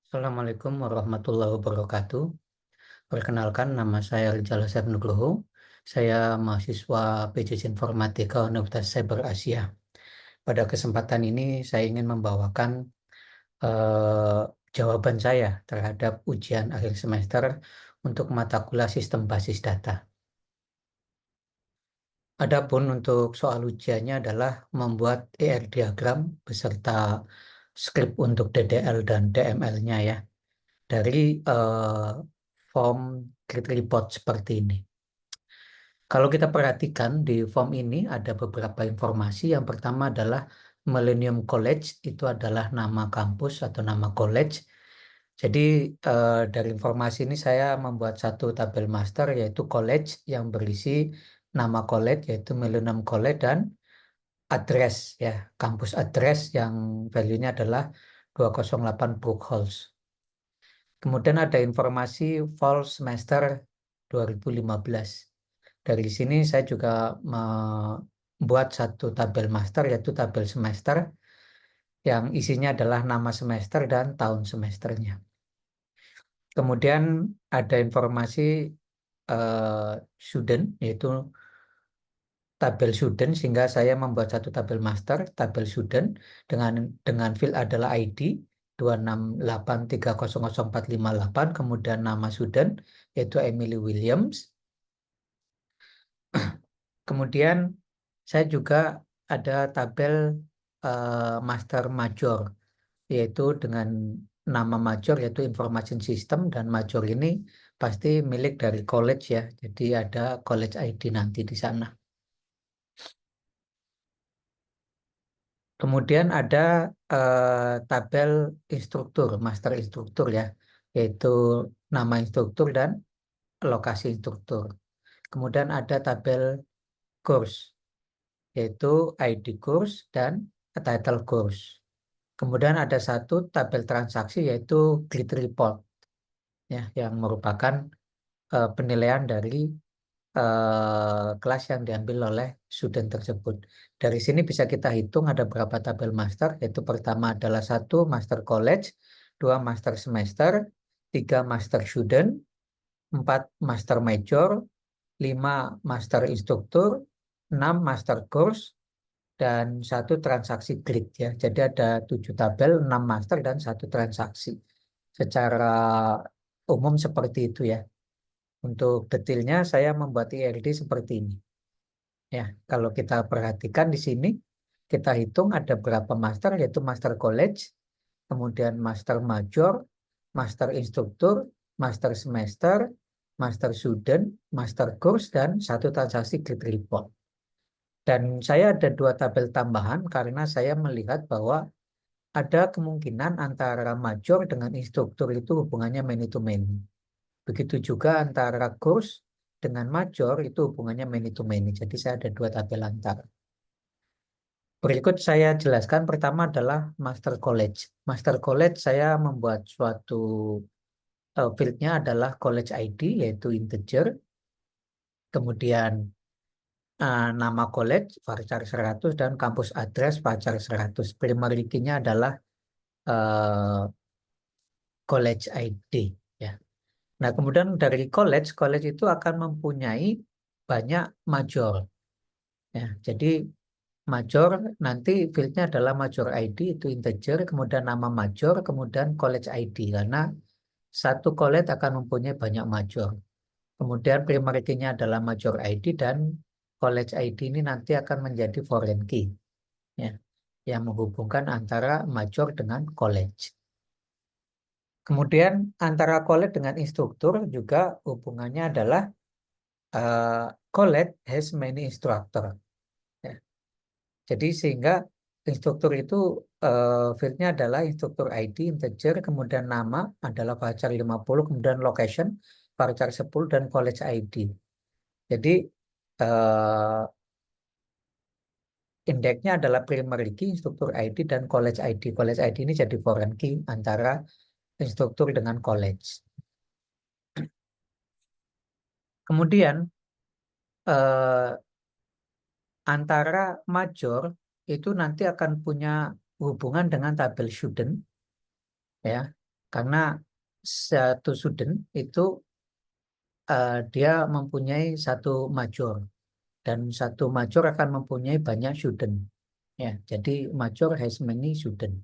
Assalamualaikum warahmatullahi wabarakatuh. Perkenalkan, nama saya Rizal Hassan Nugroho. Saya mahasiswa PJJ Informatika Universitas Cyber Asia. Pada kesempatan ini saya ingin membawakan eh, jawaban saya terhadap ujian akhir semester untuk mata kuliah Sistem Basis Data. Adapun untuk soal ujiannya adalah membuat ER diagram beserta skrip untuk DDL dan DML-nya ya, dari form grid report seperti ini. Kalau kita perhatikan di form ini ada beberapa informasi. Yang pertama adalah Millennium College, itu adalah nama kampus atau nama college. Jadi dari informasi ini saya membuat satu tabel master yaitu college yang berisi nama college yaitu Millennium College dan address ya, kampus address yang value-nya adalah 208 Brook Halls. Kemudian ada informasi fall semester 2015. Dari sini saya juga membuat satu tabel master yaitu tabel semester yang isinya adalah nama semester dan tahun semesternya. Kemudian ada informasi eh, student yaitu tabel student, sehingga saya membuat satu tabel master, tabel student dengan field adalah ID 268300458, kemudian nama student yaitu Emily Williams. Kemudian saya juga ada tabel master major yaitu dengan nama major yaitu Information System, dan major ini pasti milik dari college ya. Jadi ada college ID nanti di sana. Kemudian ada tabel instruktur, master instruktur ya, yaitu nama instruktur dan lokasi instruktur. Kemudian ada tabel course, yaitu ID course dan title course. Kemudian ada satu tabel transaksi yaitu grid report ya, yang merupakan penilaian dari kelas yang diambil oleh student tersebut. Dari sini bisa kita hitung ada berapa tabel master, yaitu pertama adalah 1 master college, 2 master semester, 3 master student, 4 master major, 5 master instruktur, 6 master course, dan 1 transaksi grid ya. Jadi ada 7 tabel, 6 master dan 1 transaksi. Secara umum seperti itu ya. Untuk detailnya saya membuat IRD seperti ini. Ya, kalau kita perhatikan di sini, kita hitung ada berapa master, yaitu master college, kemudian master major, master instruktur, master semester, master student, master course, dan 1 transaksi grid report. Dan saya ada 2 tabel tambahan karena saya melihat bahwa ada kemungkinan antara major dengan instruktur itu hubungannya many to many. Begitu juga antara course dengan major itu hubungannya many to many. Jadi saya ada 2 tabel antar. Berikut saya jelaskan, pertama adalah master college. Master college saya membuat suatu fieldnya adalah college ID yaitu integer. Kemudian nama college varchar 100 dan kampus address varchar 100. Primary key-nya adalah eh, college ID ya. Nah, kemudian dari college, college itu akan mempunyai banyak major ya. Jadi major nanti fieldnya adalah major ID itu integer, kemudian nama major, kemudian college ID karena satu college akan mempunyai banyak major. Kemudian primary key-nya adalah major ID dan college ID ini nanti akan menjadi foreign key ya, yang menghubungkan antara major dengan college. Kemudian antara college dengan instruktur juga hubungannya adalah college has many instructor. Ya. Jadi sehingga instruktur itu fieldnya adalah instruktur ID integer, kemudian nama adalah varchar 50, kemudian location varchar 10 dan college ID. Jadi eh, indeksnya adalah primary key, instruktur ID dan college ID. College ID ini jadi foreign key antara instruktur dengan college. Kemudian eh, antara major itu nanti akan punya hubungan dengan tabel student ya, Karena satu student itu dia mempunyai satu major dan satu major akan mempunyai banyak student. Ya, jadi major has many student.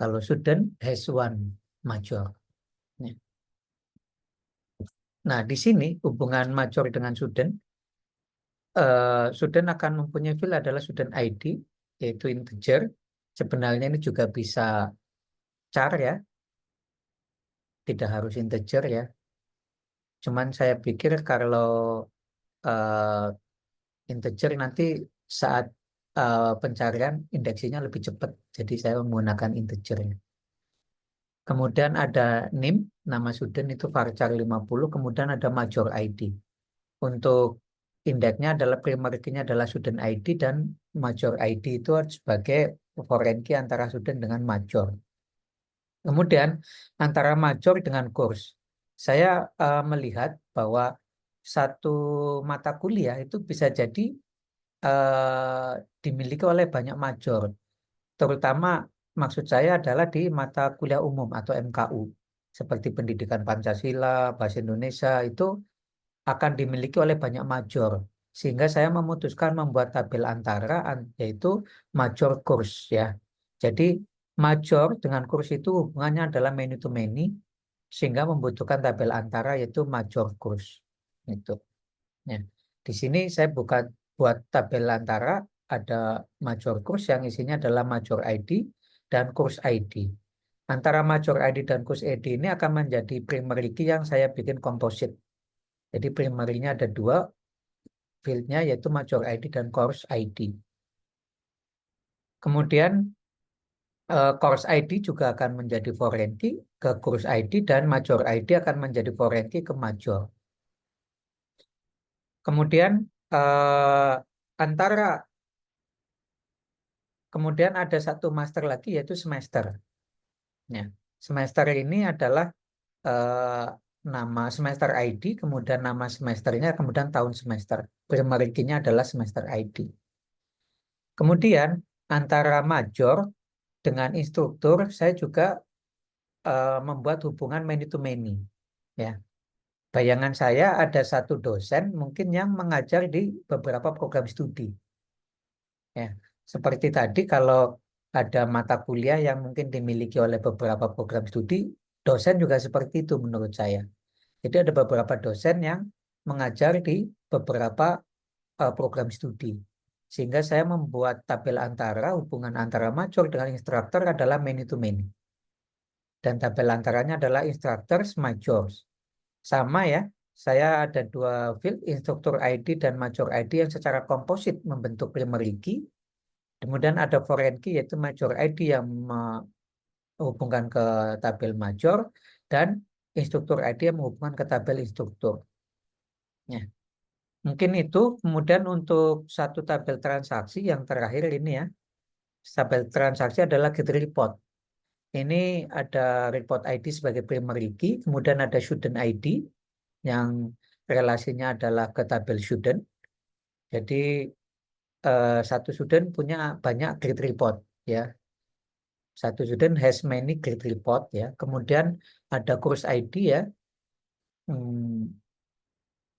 Kalau student has one major. Ya. Nah, di sini hubungan major dengan student, student akan mempunyai field adalah student ID, yaitu integer. Sebenarnya ini juga bisa char ya, tidak harus integer ya. Cuman saya pikir kalau integer nanti saat pencarian indeksinya lebih cepat. Jadi saya menggunakan integer. Kemudian ada NIM, nama student itu varchar 50, kemudian ada major ID. Untuk indeksnya adalah primary key-nya adalah student ID dan major ID itu sebagai foreign key antara student dengan major. Kemudian antara major dengan course. Saya melihat bahwa satu mata kuliah itu bisa jadi dimiliki oleh banyak major. Terutama maksud saya adalah di mata kuliah umum atau MKU. Seperti pendidikan Pancasila, bahasa Indonesia itu akan dimiliki oleh banyak major. Sehingga saya memutuskan membuat tabel antara yaitu major course ya. Jadi major dengan course itu hubungannya adalah many to many sehingga membutuhkan tabel antara yaitu major course. Itu. Ya. Di sini saya buat tabel antara ada major course yang isinya adalah major ID dan course ID. Antara major ID dan course ID ini akan menjadi primary key yang saya bikin komposit. Jadi primary-nya ada dua field-nya yaitu major ID dan course ID. Kemudian course ID juga akan menjadi foreign key ke course ID dan major ID akan menjadi foreign key ke major. Kemudian antara kemudian ada satu master lagi yaitu semester. Ya, semester ini adalah nama semester ID, kemudian nama semesternya, kemudian tahun semester. Primary key-nya adalah semester ID. Kemudian antara major dengan instruktur saya juga membuat hubungan many to many. Ya, bayangan saya ada satu dosen mungkin yang mengajar di beberapa program studi. Ya, seperti tadi kalau ada mata kuliah yang mungkin dimiliki oleh beberapa program studi, dosen juga seperti itu menurut saya. Jadi ada beberapa dosen yang mengajar di beberapa program studi. Sehingga saya membuat tabel antara hubungan antara major dengan instruktur adalah many to many. Dan tabel antaranya adalah instructors majors. Sama ya, saya ada dua field, instruktur ID dan major ID yang secara komposit membentuk primary key. Kemudian ada foreign key yaitu major ID yang menghubungkan ke tabel major dan instruktur ID yang menghubungkan ke tabel instruktur. Ya. Mungkin itu. Kemudian untuk satu tabel transaksi yang terakhir ini ya, tabel transaksi adalah get report. Ini ada report ID sebagai primary key, kemudian ada student ID yang relasinya adalah ke tabel student. Jadi satu student punya banyak grid report ya. Satu student has many grid report ya. Kemudian ada course ID ya.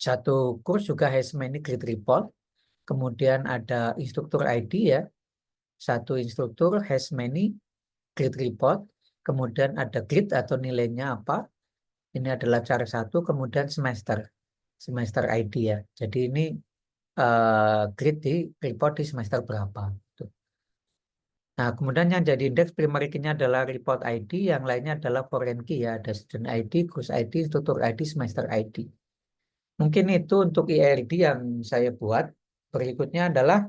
Satu course juga has many grid report. Kemudian ada instruktur ID ya. Satu instruktur has many grid report. Kemudian ada grid atau nilainya apa. Ini adalah cara satu. Kemudian semester ID ya. Jadi ini grid di report di semester berapa. Nah, kemudian yang jadi indeks primary key-nya adalah report ID, yang lainnya adalah foreign key ya. Ada student ID, course ID, instruktur ID, semester ID. Mungkin itu untuk IRD yang saya buat. Berikutnya adalah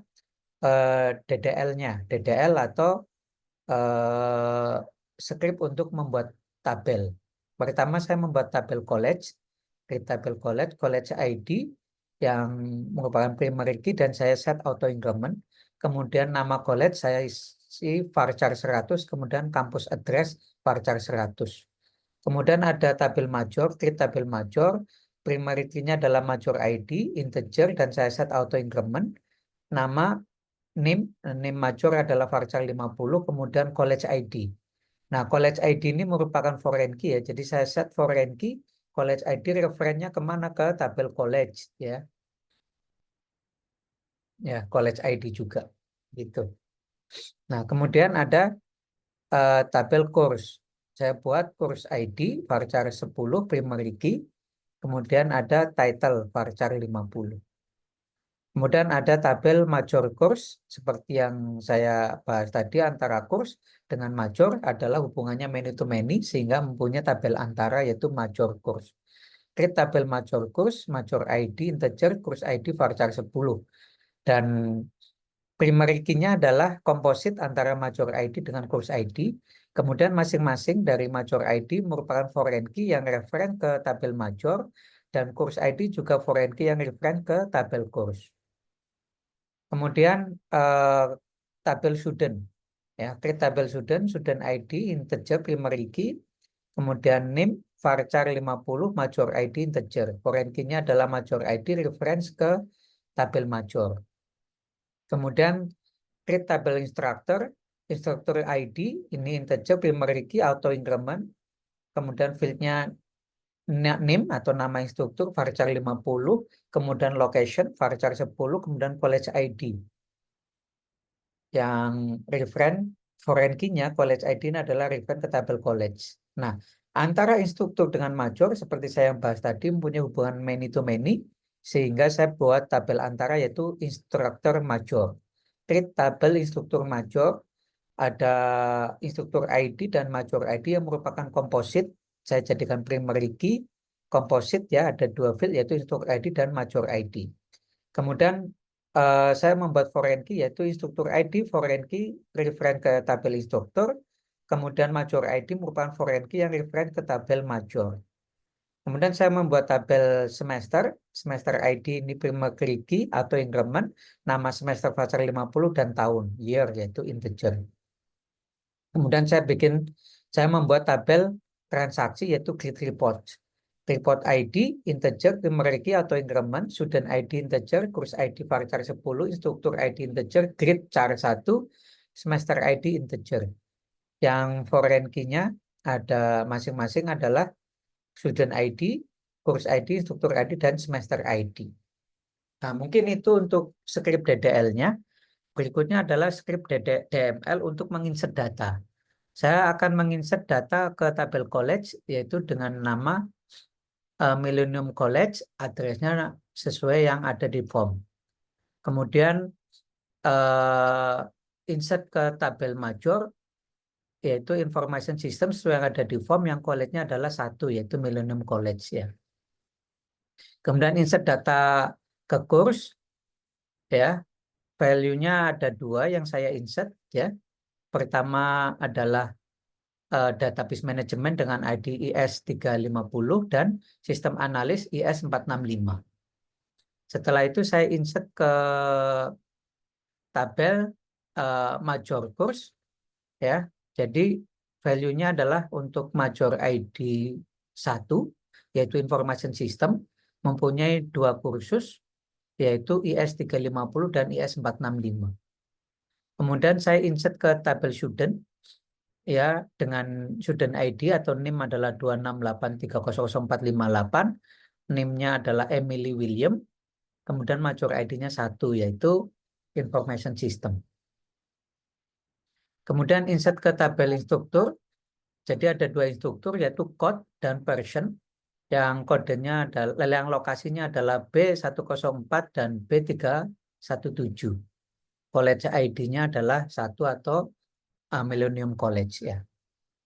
DDL-nya. DDL atau script untuk membuat tabel. Pertama saya membuat tabel college. Di tabel college ID yang merupakan primary key dan saya set auto increment. Kemudian nama college saya isi varchar 100, kemudian campus address varchar 100. Kemudian ada tabel major, create tabel major, primary key-nya adalah major ID, integer, dan saya set auto increment. Nama, name major adalah varchar 50, kemudian college ID. Nah, college ID ini merupakan foreign key ya. Jadi saya set foreign key, college ID referensinya kemana, ke tabel college ya. Ya, college ID juga gitu. Nah, kemudian ada tabel course. Saya buat course ID varchar 10 primary key. Kemudian ada title varchar 50. Kemudian ada tabel major course seperti yang saya bahas tadi, antara course dengan major adalah hubungannya many to many sehingga mempunyai tabel antara yaitu major course. Create tabel major course, major ID integer, course ID varchar 10. Dan primary key-nya adalah komposit antara major ID dengan course ID. Kemudian masing-masing dari major ID merupakan foreign key yang referen ke tabel major dan course ID juga foreign key yang referen ke tabel course. Kemudian tabel student ya, create tabel student ID integer primary key, kemudian name varchar 50 major ID integer. Foreign key-nya adalah major ID reference ke tabel major. Kemudian create tabel instructor ID ini integer primary key auto increment, kemudian fieldnya name atau nama instruktur varchar 50, kemudian location varchar 10, kemudian college ID. Yang referen foreign key-nya college ID ini adalah referen ke tabel college. Nah, antara instruktur dengan major seperti saya bahas tadi mempunyai hubungan many to many sehingga saya buat tabel antara yaitu instruktur major. Create tabel instruktur major, ada instruktur ID dan major ID yang merupakan komposit. Saya jadikan primary key komposit ya, ada dua field yaitu instruktur ID dan major ID. Kemudian saya membuat foreign key yaitu instruktur ID foreign key referen ke tabel instruktur. Kemudian major ID merupakan foreign key yang referen ke tabel major. Kemudian saya membuat tabel semester ID ini primary key atau increment, nama semester varchar 50 dan tahun, year yaitu integer. Kemudian saya membuat tabel transaksi yaitu grid report. Report ID integer primary key atau increment, student ID integer, course ID varchar 10, instruktur ID integer, grade char 1, semester ID integer. Yang foreign key-nya ada masing-masing adalah student ID, course ID, instruktur ID, dan semester ID. Nah, mungkin itu untuk script DDL-nya. Berikutnya adalah script DML untuk menginsert data. Saya akan menginsert data ke tabel college, yaitu dengan nama Millennium College, addressnya sesuai yang ada di form. Kemudian insert ke tabel major, yaitu information system sesuai yang ada di form, yang college-nya adalah 1, yaitu Millennium College ya. Kemudian insert data ke course, ya. Value-nya ada 2 yang saya insert ya. Pertama adalah database management dengan ID IS350 dan sistem analis IS465. Setelah itu saya insert ke tabel major course ya. Jadi value-nya adalah untuk major ID 1 yaitu information system mempunyai 2 kursus yaitu IS350 dan IS465. Kemudian saya insert ke tabel student ya dengan student ID atau NIM adalah 268300458, NIM-nya adalah Emily William, kemudian major ID-nya 1 yaitu information system. Kemudian insert ke tabel instruktur. Jadi ada 2 instruktur yaitu code dan version. Yang kodenya adalah yang lokasinya adalah B104 dan B317. College ID-nya adalah 1 atau Millennium College ya.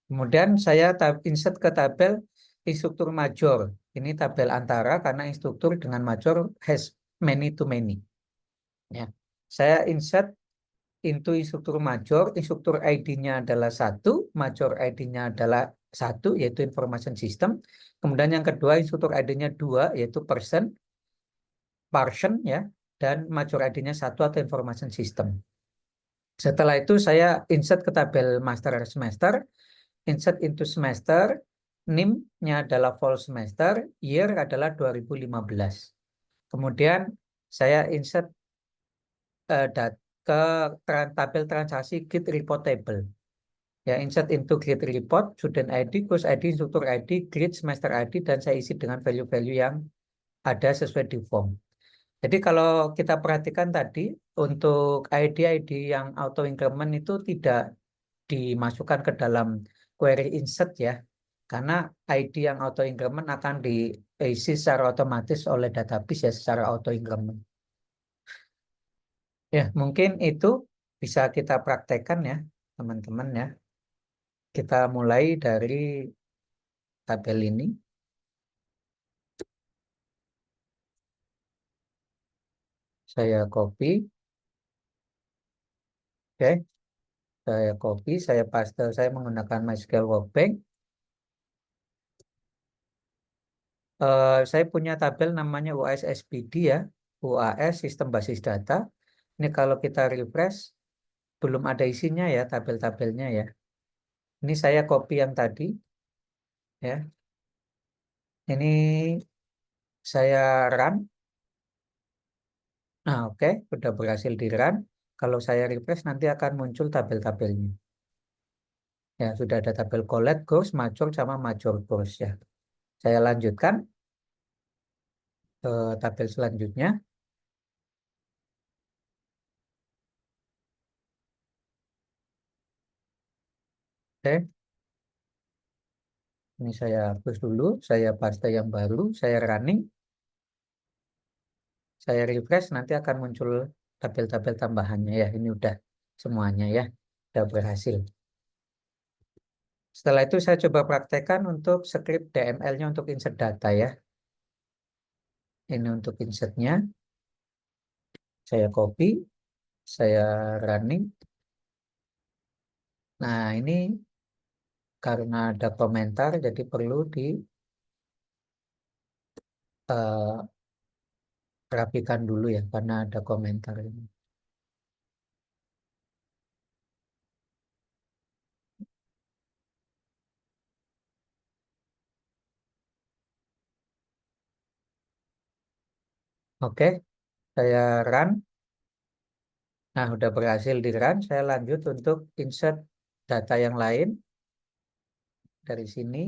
Kemudian saya insert ke tabel instruktur major. Ini tabel antara karena instruktur dengan major has many to many. Ya. Saya insert into instruktur major, instruktur ID-nya adalah 1, major ID-nya adalah 1 yaitu information system. Kemudian yang kedua instruktur ID-nya 2 yaitu person ya, dan major ID-nya 1 atau information system. Setelah itu saya insert ke tabel master semester, insert into semester, NIM-nya adalah fall semester, year adalah 2015. Kemudian saya insert ke tabel transaksi git report table. Ya, insert into grade report, student ID, course ID, instructor ID, grade, semester ID, dan saya isi dengan value-value yang ada sesuai di form. Jadi kalau kita perhatikan tadi, untuk ID-ID yang auto increment itu tidak dimasukkan ke dalam query insert ya, karena ID yang auto increment akan diisi secara otomatis oleh database ya, secara auto increment. Ya, mungkin itu bisa kita praktekkan ya, teman-teman ya. Kita mulai dari tabel ini. Saya copy, oke. Saya copy, saya paste, saya menggunakan MySQL Workbench. Saya punya tabel namanya UAS SPD ya, UAS Sistem Basis Data. Ini kalau kita refresh, belum ada isinya ya tabel-tabelnya ya. Ini saya copy yang tadi ya. Ini saya run. Nah, oke, sudah berhasil di run. Kalau saya refresh nanti akan muncul tabel-tabelnya. Ya, sudah ada tabel collect, course, major sama major course ya. Saya lanjutkan ke tabel selanjutnya. Oke, ini saya hapus dulu, saya paste yang baru, saya running, saya refresh, nanti akan muncul tabel-tabel tambahannya ya. Ini udah semuanya ya, udah berhasil. Setelah itu saya coba praktekkan untuk script DML-nya untuk insert data ya. Ini untuk insertnya, saya copy, saya running. Nah ini karena ada komentar, jadi perlu dirapikan dulu ya, karena ada komentar ini. Oke, saya run. Nah, udah berhasil di run. Saya lanjut untuk insert data yang lain dari sini.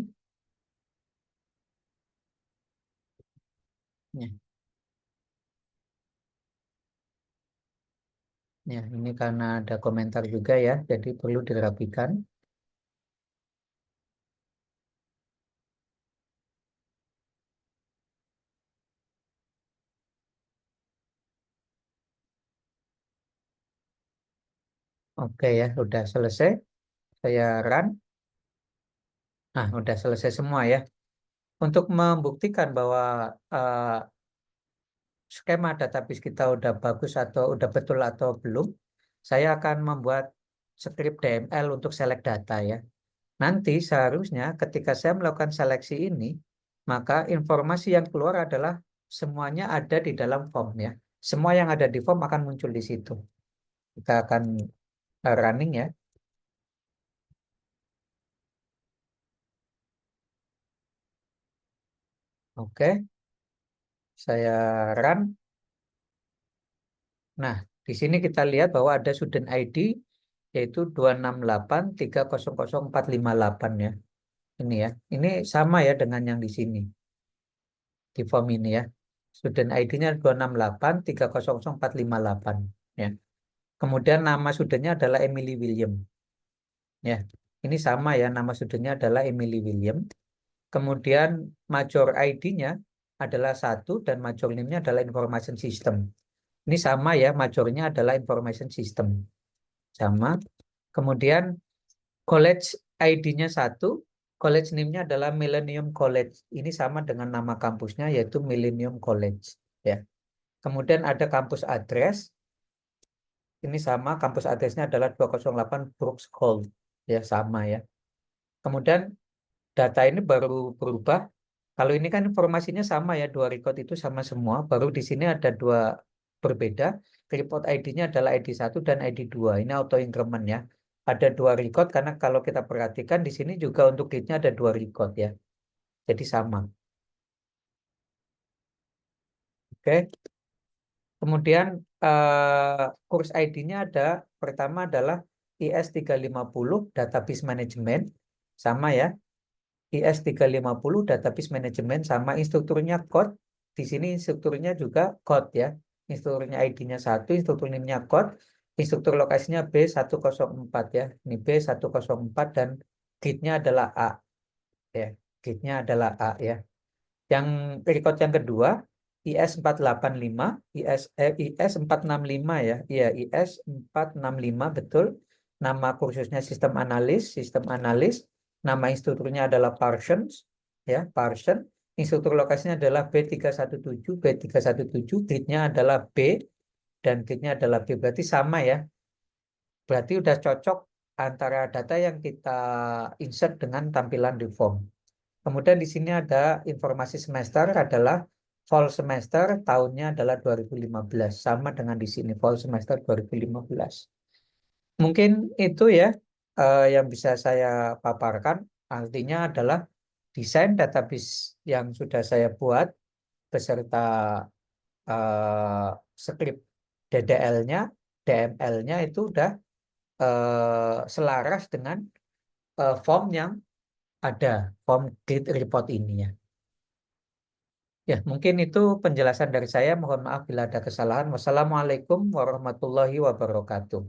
Ya, ya, ini karena ada komentar juga ya, jadi perlu dirapikan. Oke ya, udah selesai. Saya run. Nah, udah selesai semua ya. Untuk membuktikan bahwa eh, skema database kita udah bagus atau udah betul atau belum, saya akan membuat script DML untuk select data ya. Nanti seharusnya ketika saya melakukan seleksi ini, maka informasi yang keluar adalah semuanya ada di dalam form ya. Semua yang ada di form akan muncul di situ. Kita akan running ya. Oke, saya run. Nah, di sini kita lihat bahwa ada student ID yaitu 268300458 ya. Ini ya. Ini sama ya dengan yang di sini di form ini ya. Student ID-nya 268300458 ya. Kemudian nama studentnya adalah Emily William ya. Ini sama ya, nama studentnya adalah Emily William. Kemudian major ID-nya adalah satu dan major name-nya adalah information system. Ini sama ya, majornya adalah information system. Sama. Kemudian college ID-nya satu, college name-nya adalah Millennium College. Ini sama dengan nama kampusnya yaitu Millennium College ya. Kemudian ada kampus address. Ini sama, kampus address-nya adalah 208 Brooks Hall. Ya, sama ya. Kemudian data ini baru berubah. Kalau ini kan informasinya sama ya, dua record itu sama semua. Baru di sini ada dua berbeda. Report ID-nya adalah ID 1 dan ID 2. Ini auto increment ya. Ada dua record karena kalau kita perhatikan di sini juga untuk gate-nya ada dua record ya. Jadi sama. Oke. Kemudian kurs ID-nya ada, pertama adalah IS 350 Database Management sama ya. IS 350 Database Management sama instrukturnya code. Di sini instrukturnya juga code ya. Instrukturnya ID-nya 1, instruktur NIM-nya code. Instruktur lokasinya B104 ya. Ini B104 dan gate-nya adalah A ya. Gate-nya adalah A ya. Yang record yang kedua IS 485, IS 465 ya. Iya, IS 465 betul. Nama kursusnya sistem analis. Nama instrukturnya adalah Parsons ya, Parson. Instruktur lokasinya adalah B317, B317, gate-nya adalah B dan gate-nya adalah B. Berarti sama ya. Berarti udah cocok antara data yang kita insert dengan tampilan di form. Kemudian di sini ada informasi semester adalah fall semester tahunnya adalah 2015 sama dengan di sini fall semester 2015. Mungkin itu ya yang bisa saya paparkan. Artinya adalah desain database yang sudah saya buat beserta script DDL-nya, DML-nya itu udah selaras dengan form yang ada, form grid report ini ya. Ya, mungkin itu penjelasan dari saya. Mohon maaf bila ada kesalahan. Wassalamualaikum warahmatullahi wabarakatuh.